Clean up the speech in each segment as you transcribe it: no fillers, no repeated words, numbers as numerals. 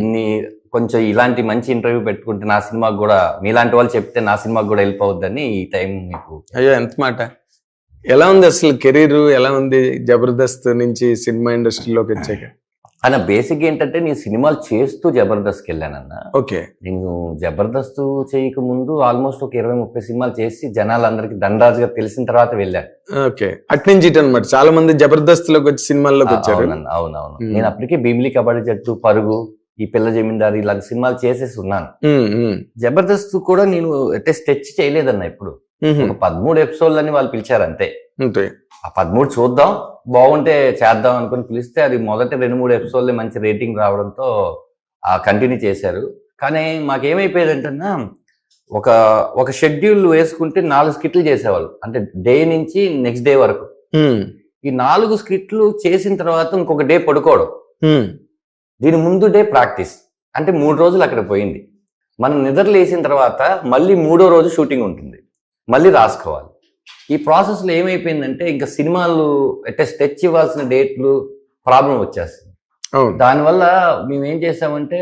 ఇన్ని కొంచెం ఇలాంటి మంచి ఇంటర్వ్యూ పెట్టుకుంటే నా సినిమాకి కూడా మీలాంటి వాళ్ళు చెప్తే నా సినిమాకి కూడా హెల్ప్ అవుద్దని ఈ టైం మీకు. అయ్యో ఎంత మాట. ఎలా ఉంది అసలు కెరీర్, ఎలా ఉంది జబర్దస్త్ నుంచి సినిమా ఇండస్ట్రీలోకి వచ్చాక? అన్న బేసిక్ ఏంటంటే నేను సినిమాలు చేస్తూ జబర్దస్త్కి వెళ్ళానన్న. ఓకే. నేను జబర్దస్త్ చేయక ముందు ఆల్మోస్ట్ ఒక 20-30 సినిమాలు చేసి జనాలందరికి ధనరాజుగా తెలిసిన తర్వాత వెళ్ళాను. ఓకే. అట్నుంచి ఇటు అనమాట చాలా మంది జబర్దస్త్ లోకి వచ్చి సినిమాల్లోకి వచ్చారు. అవునవును. నేను అప్పటికే భీమిలి కబడ్డీ జట్టు, పరుగు, ఈ పిల్ల జమీందారు ఇలాంటి సినిమాలు చేసేసి ఉన్నాను. జబర్దస్త్ కూడా నేను అంటే స్టెచ్ చేయలేదన్న ఇప్పుడు. ఒక 13 ఎపిసోడ్లు అని వాళ్ళు పిలిచారు అంతే. ఆ 13 చూద్దాం బాగుంటే చేద్దాం అనుకుని పిలిస్తే అది మొదటి 2-3 ఎపిసోడ్లే మంచి రేటింగ్ రావడంతో కంటిన్యూ చేశారు. కానీ మాకేమైపోయేదంటే ఒక షెడ్యూల్ వేసుకుంటే 4 స్కిట్లు చేసేవాళ్ళు, అంటే డే నుంచి నెక్స్ట్ డే వరకు. ఈ 4 స్కిట్లు చేసిన తర్వాత ఇంకొక డే పడుకోవడం, దీని ముందు డే ప్రాక్టీస్, అంటే 3 రోజులు అక్కడ పోయింది. మనం నిద్ర లేసిన తర్వాత మళ్ళీ 3వ రోజు షూటింగ్ ఉంటుంది, మళ్ళీ రాసుకోవాలి. ఈ ప్రాసెస్లో ఏమైపోయిందంటే ఇంకా సినిమాలు అంటే స్టెచ్ ఇవ్వాల్సిన డేట్లు ప్రాబ్లం వచ్చేస్తుంది. దానివల్ల మేము ఏం చేసామంటే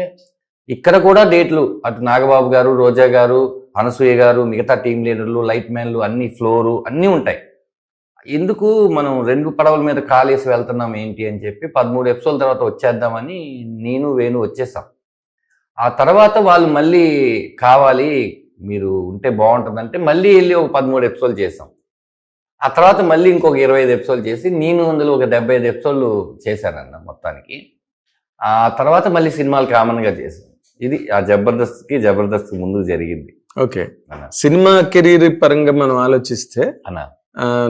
ఇక్కడ కూడా డేట్లు, అటు నాగబాబు గారు, రోజా గారు, అనసూయ గారు, మిగతా టీం లీడర్లు, లైట్ మ్యాన్లు, అన్ని ఫ్లోరు అన్నీ ఉంటాయి. ఎందుకు మనం 2 పడవల మీద కాలేసి వెళ్తున్నాం ఏంటి అని చెప్పి 13 ఎపిసోడ్ల తర్వాత వచ్చేద్దామని నేను వేణు వచ్చేసాం. ఆ తర్వాత వాళ్ళు మళ్ళీ కావాలి మీరు ఉంటే బాగుంటుందంటే మళ్ళీ వెళ్ళి ఒక 13 ఎపిసోడ్లు చేసాం. ఆ తర్వాత మళ్ళీ ఇంకొక 25 ఎపిసోడ్లు చేసి నేను అందులో ఒక 75 ఎపిసోడ్లు చేశానన్న మొత్తానికి. ఆ తర్వాత మళ్ళీ సినిమాలు కామన్గా చేశాను. ఇది ఆ జబర్దస్త్ ముందు జరిగింది. ఓకే. సినిమా కెరీర్ పరంగా మనం ఆలోచిస్తే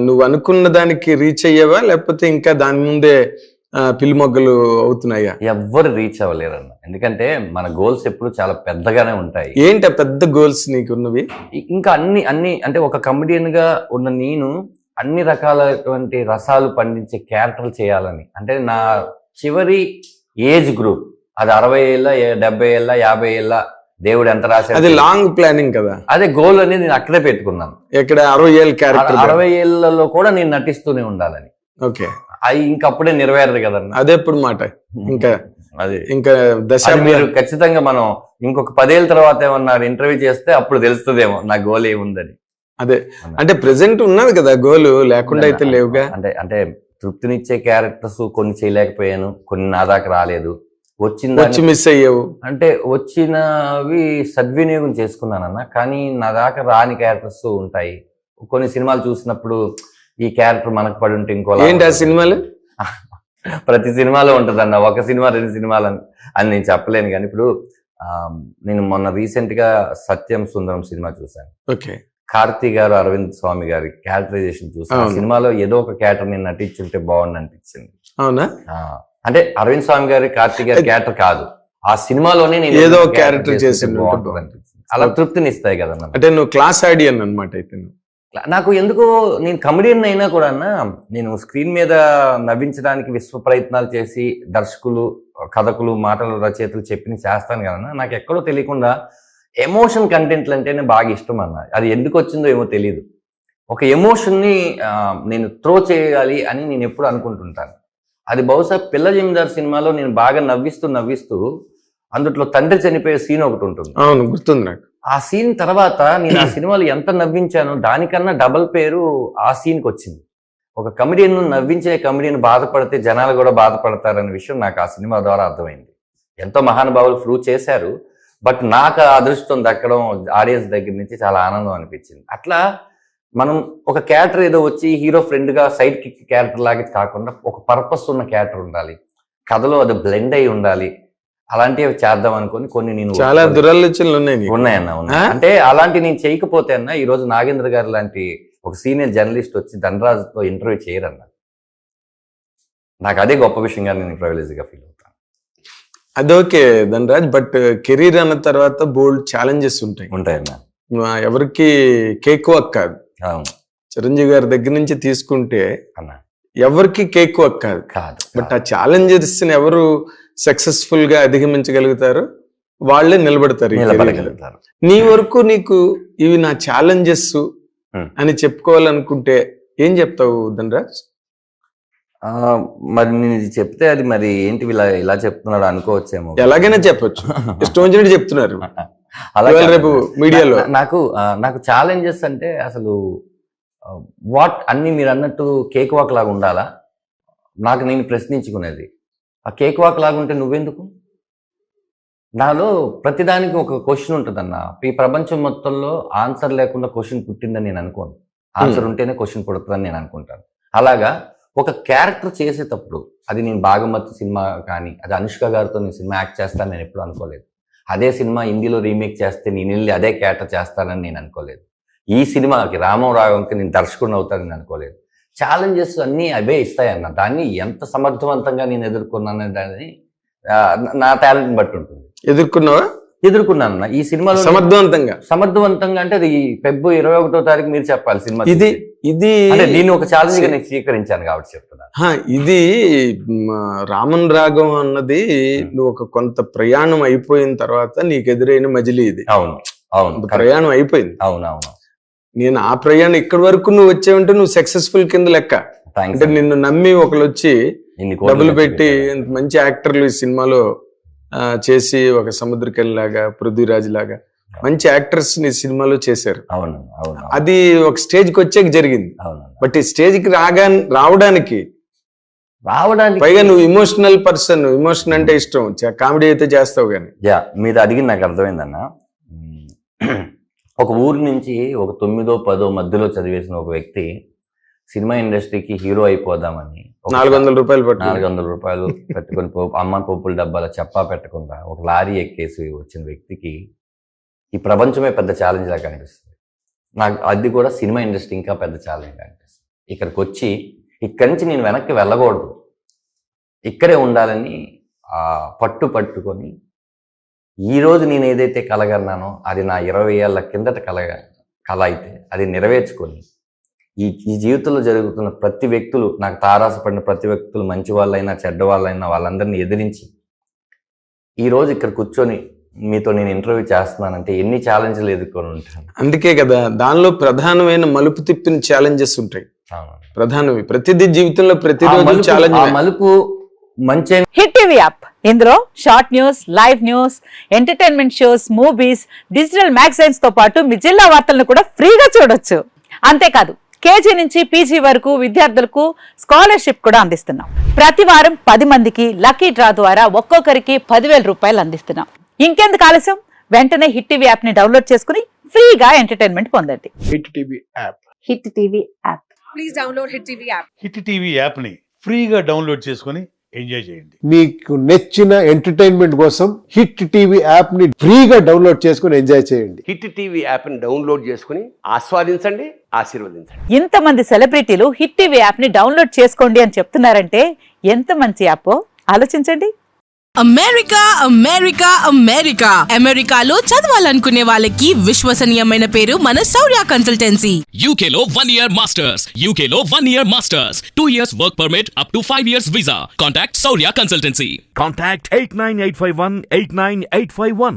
నువ్వు అనుకున్న దానికి రీచ్ అయ్యావా, లేకపోతే ఇంకా దాని ముందే పిల్లిమొగ్గలు అవుతున్నాయా? ఎవ్వరు రీచ్ అవ్వలేరన్న, ఎందుకంటే మన గోల్స్ ఎప్పుడు చాలా పెద్దగానే ఉంటాయి. ఏంటి ఆ పెద్ద గోల్స్ నీకున్నవి? ఇంకా అన్ని అంటే ఒక కమెడియన్ గా ఉన్న నేను అన్ని రకాలటువంటి రసాలు పండించే క్యారెక్టర్లు చేయాలని, అంటే నా చివరి ఏజ్ గ్రూప్ అది 60 ఏళ్ళ, 70 ఏళ్ళ, 50 ఏళ్ళ, దేవుడు ఎంత రాశాడు, అది లాంగ్ ప్లానింగ్ కదా. అదే గోల్ అనేది నేను అక్కడే పెట్టుకున్నాను. ఇక్కడ 60 ఏళ్ళ క్యారెక్టర్, 60 ఏళ్లలో కూడా నేను నటిస్తూనే ఉండాలని. ఓకే. అది ఇంకప్పుడే నెరవేరదు కదన్న. అదే ఎప్పుడు మాట ఇంకా అది ఇంకా దశ. మీరు ఖచ్చితంగా మనం ఇంకొక 10 ఏళ్ళ తర్వాత ఏమన్నా ఇంటర్వ్యూ చేస్తే అప్పుడు తెలుస్తుందేమో నా గోల్ ఏముందని. అదే అంటే ప్రెసెంట్ ఉన్నది కదా గోల్, లేకుండా అయితే లేవుగా. అంటే తృప్తినిచ్చే క్యారెక్టర్స్ కొన్ని చేయలేకపోయాను, కొన్ని నా దాకా రాలేదు. వచ్చి మిస్ అయ్యావు అంటే వచ్చినవి సద్వినియోగం చేసుకున్నానన్న, కానీ నా దాకా రాని క్యారెక్టర్స్ ఉంటాయి. కొన్ని సినిమాలు చూసినప్పుడు ఈ క్యారెక్టర్ మనకు పడి ఉంటే ఇంకో ఏంటి ఆ సినిమాలు ప్రతి సినిమాలో ఉంటదన్న, ఒక సినిమా 2 సినిమాలు అని నేను చెప్పలేను. కానీ ఇప్పుడు నేను మొన్న రీసెంట్ గా సత్యం సుందరం సినిమా చూశాను. ఓకే. కార్తీ గారు, అరవింద్ స్వామి గారి క్యారెక్టరైజేషన్ చూసాను. సినిమాలో ఏదో ఒక క్యారెక్టర్ నేను నటించుంటే బాగుంది అనిపించింది. అవునా? అంటే అరవింద్ స్వామి గారి, కార్తీ గారి క్యారెక్టర్ కాదు, ఆ సినిమాలోనే నేను ఏదో క్యారెక్టర్ చేసి బాగుంటుంది అనిపించింది. అలా తృప్తిని ఇస్తాయి కదన్న. అంటే నువ్వు క్లాస్ ఆడియన్ అనమాట. అయితే నాకు ఎందుకో నేను కమెడియన్ అయినా కూడా నేను స్క్రీన్ మీద నవ్వించడానికి విశ్వ ప్రయత్నాలు చేసి దర్శకులు, కథకులు, మాటలు, రచయితలు చెప్పి చేస్తాను కదన్నా, నాకు ఎక్కడో తెలియకుండా ఎమోషన్ కంటెంట్లు అంటేనే బాగా ఇష్టం అన్న. అది ఎందుకు వచ్చిందో ఏమో తెలియదు. ఒక ఎమోషన్ని నేను త్రో చేయాలి అని నేను ఎప్పుడు అనుకుంటుంటాను. అది బహుశా పిల్ల జమీందార్ సినిమాలో నేను బాగా నవ్విస్తూ అందులో తండ్రి చనిపోయే సీన్ ఒకటి ఉంటుంది. అవును, గుర్తుంది నాకు. ఆ సీన్ తర్వాత నేను ఆ సినిమాలో ఎంత నవ్వించానో దానికన్నా డబల్ పేరు ఆ సీన్కి వచ్చింది. ఒక కమెడియన్ నవ్వించే కమెడియన్ బాధపడితే జనాలు కూడా బాధపడతారనే విషయం నాకు ఆ సినిమా ద్వారా అర్థమైంది. ఎంతో మహానుభావులు ప్రూవ్ చేశారు, బట్ నాకు అదృష్టం దక్కడం ఆడియన్స్ దగ్గర నుంచి చాలా ఆనందం అనిపించింది. అట్లా మనం ఒక క్యారెక్టర్ ఏదో వచ్చి హీరో ఫ్రెండ్ గా సైడ్ కిక్ క్యారెక్టర్ లాగా కాకుండా ఒక పర్పస్ ఉన్న క్యారెక్టర్ ఉండాలి, కథలో అది బ్లెండ్ అయి ఉండాలి. అలాంటివి చేద్దాం అనుకుని కొన్ని నేను చాలా దురాలోచనలు ఉన్నాయన్న. అంటే అలాంటి నేను చేయకపోతే అన్న ఈ రోజు నాగేంద్ర గారు లాంటి ఒక సీనియర్ జర్నలిస్ట్ వచ్చి ధనరాజుతో ఇంటర్వ్యూ చేయరన్న. నాకు అదే గొప్ప విషయంగా నేను ప్రివిలేజ్ గా ఫీల్ అవుతాను. అదోకే ధనరాజ్, బట్ కెరీర్ అన్న తర్వాత బోల్డ్ ఛాలెంజెస్ ఉంటాయన్న. ఎవరికి కేక్ వర్క్ కాదు. చిరంజీవి గారి దగ్గర నుంచి తీసుకుంటే ఎవరికి కేక్ వర్క్ కాదు. బట్ ఆ ఛాలెంజెస్ ఎవరు సక్సెస్ఫుల్ గా అధిగమించగలుగుతారు వాళ్ళే నిలబడతారు. నీ వరకు నీకు ఇవి నా ఛాలెంజెస్ అని చెప్పుకోవాలనుకుంటే ఏం చెప్తావు ధనరాజ్? మరి నేను ఇది చెప్తే అది మరి ఏంటి ఇలా చెప్తున్నాడు అనుకోవచ్చేమో. ఎలాగైనా చెప్పొచ్చు, ఇష్టం వచ్చినట్టు చెప్తున్నారు అలా రేపు మీడియాలో. నాకు ఛాలెంజెస్ అంటే అసలు వాట్ అన్ని మీరు అన్నట్టు కేక్ వాక్ లాగా ఉండాలా? నాకు నేను ప్రశ్నించుకునేది, ఆ కేక్ వాక్ లాగా ఉంటే నువ్వెందుకు? నాలో ప్రతిదానికి ఒక క్వశ్చన్ ఉంటుందన్న. ఈ ప్రపంచం మొత్తంలో ఆన్సర్ లేకుండా క్వశ్చన్ పుట్టిందని నేను అనుకోను. ఆన్సర్ ఉంటేనే క్వశ్చన్ పుడుతుందని నేను అనుకుంటాను. అలాగా ఒక క్యారెక్టర్ చేసేటప్పుడు, అది నేను భాగమతి సినిమా కానీ అది అనుష్క గారితో నేను సినిమా యాక్ట్ చేస్తాను నేను ఎప్పుడు అనుకోలేదు. అదే సినిమా హిందీలో రీమేక్ చేస్తే నేను వెళ్ళి అదే క్యారెక్టర్ చేస్తానని నేను అనుకోలేదు. ఈ సినిమాకి రాఘవంకి నేను దర్శకుడిని అవుతానని అనుకోలేదు. ఛాలెంజెస్ అన్నీ అవే ఇస్తాయన్న. దాన్ని ఎంత సమర్థవంతంగా నేను ఎదుర్కొన్నానని దాన్ని నా టాలెంట్ని బట్టి ఉంటుంది. ఎదుర్కొన్నాను ఈ సినిమాలో సమర్థవంతంగా. అంటే అది ఫిబ్రవరి 21వ తారీఖు మీరు చెప్పాలి సినిమా. ఇది దీన్ని ఒక ఛాలెంజ్ గా నేను స్వీకరించాను కాబట్టి చెప్తున్నాను. ఇది రామన్ రాగం అన్నది నువ్వు ఒక కొంత ప్రయాణం అయిపోయిన తర్వాత నీకు ఎదురైన మజిలీ ఇది. అవును ప్రయాణం అయిపోయింది. అవునవును. నేను ఆ ప్రయాణం ఇక్కడి వరకు నువ్వు వచ్చావంటే నువ్వు సక్సెస్ఫుల్ కింద లెక్క. అంటే నిన్ను నమ్మి ఒకళ్ళు వచ్చి డబ్బులు పెట్టి మంచి యాక్టర్లు ఈ సినిమాలో చేసి ఒక సముద్రకళి లాగా, పృథ్వీరాజ్ లాగా మంచి యాక్టర్స్ ని సినిమాలో చేశారు. అది ఒక స్టేజ్ కి వచ్చాక జరిగింది. బట్ ఈ స్టేజ్ కి రావడానికి పైగా నువ్వు ఇమోషనల్ పర్సన్. ఇమోషన్ అంటే ఇష్టం, కామెడీ అయితే చేస్తావు కానీ. మీరు అడిగింది నాకు అర్థమైందన్న. ఒక ఊరు నుంచి ఒక 9వ 10వ మధ్యలో చదివేసిన ఒక వ్యక్తి సినిమా ఇండస్ట్రీకి హీరో అయిపోదామని 400 రూపాయలు పెట్టుకొని అమ్మ పప్పుల డబ్బాల చెప్పా పెట్టకుండా ఒక లారీ ఎక్కేసి వచ్చిన వ్యక్తికి ఈ ప్రపంచమే పెద్ద ఛాలెంజ్ లాగా కనిపిస్తుంది నాకు. అది కూడా సినిమా ఇండస్ట్రీ ఇంకా పెద్ద ఛాలెంజ్ అనిపిస్తుంది. ఇక్కడికి వచ్చి ఇక్కడి నుంచి నేను వెనక్కి వెళ్ళకూడదు, ఇక్కడే ఉండాలని పట్టుకొని ఈరోజు నేను ఏదైతే కలగన్నానో అది నా 20 ఏళ్ల కిందట కళ అయితే అది నెరవేర్చుకొని ఈ జీవితంలో జరుగుతున్న ప్రతి వ్యక్తులు, నాకు తారాసపడిన ప్రతి వ్యక్తులు, మంచి వాళ్ళైనా చెడ్డ వాళ్ళైనా వాళ్ళందరినీ ఎదిరించి ఈరోజు ఇక్కడ కూర్చొని మీతో నేను ఇంటర్వ్యూ చేస్తున్నానంటే ఎన్ని ఛాలెంజ్లు ఎదుర్కొని ఉంటాను. అందుకే కదా దానిలో ప్రధానమైన మలుపు తిప్పిన ఛాలెంజెస్ ఉంటాయి. ప్రధానవి ప్రతిదీ జీవితంలో ప్రతిరోజు ఛాలెంజ్. మలుపు మంచి హిట్ టీవీ యాప్, ఇందులో short news, live news, entertainment shows, movies, digital magazines తో పాటు మీ జిల్లా వార్తలను కూడా ఫ్రీగా చూడొచ్చు. అంతేకాదు కేజీ నుంచి పీజీ వరకు విద్యార్థులకు స్కాలర్షిప్ కూడా అందిస్తున్నాం. ప్రతి వారం 10 మందికి లక్కీ డ్రా ద్వారా ఒక్కొక్కరికి 10,000 రూపాయలు అందిస్తున్నాం. ఇంకెందుకు ఆలస్యం, వెంటనే హిట్ టీవీ యాప్ ని డౌన్లోడ్ చేసుకుని ఫ్రీగా ఎంటర్టైన్మెంట్ పొందండి. Hit TV app. Hit TV app. Please download hit TV app. Hit TV app ని ఫ్రీగా డౌన్లోడ్ చేసుకుని ఎంజాయ్ చేయండి. మీకు నచ్చిన ఎంటర్టైన్మెంట్ కోసం హిట్ టీవీ యాప్ ని ఫ్రీగా డౌన్లోడ్ చేసుకుని ఎంజాయ్ చేయండి. హిట్ టీవీ యాప్ ని డౌన్లోడ్ చేసుకుని ఆస్వాదించండి, ఆశీర్వదించండి. ఇంతమంది సెలబ్రిటీలు హిట్ టీవీ యాప్ ని డౌన్లోడ్ చేసుకోండి అని చెప్తున్నారంటే ఎంత మంచి యాప్ ఆలోచించండి. అమెరికా అమెరికా అమెరికా అమెరికాలో చదవాలనుకునే వాళ్ళకి విశ్వసనీయమైన పేరు మన శౌర్య కన్సల్టెన్సీ. UK లో 1 year masters, UK లో 1 year masters, 2 years work permit up to 5 years visa. Contact Saurya Consultancy. Contact 89851 89851.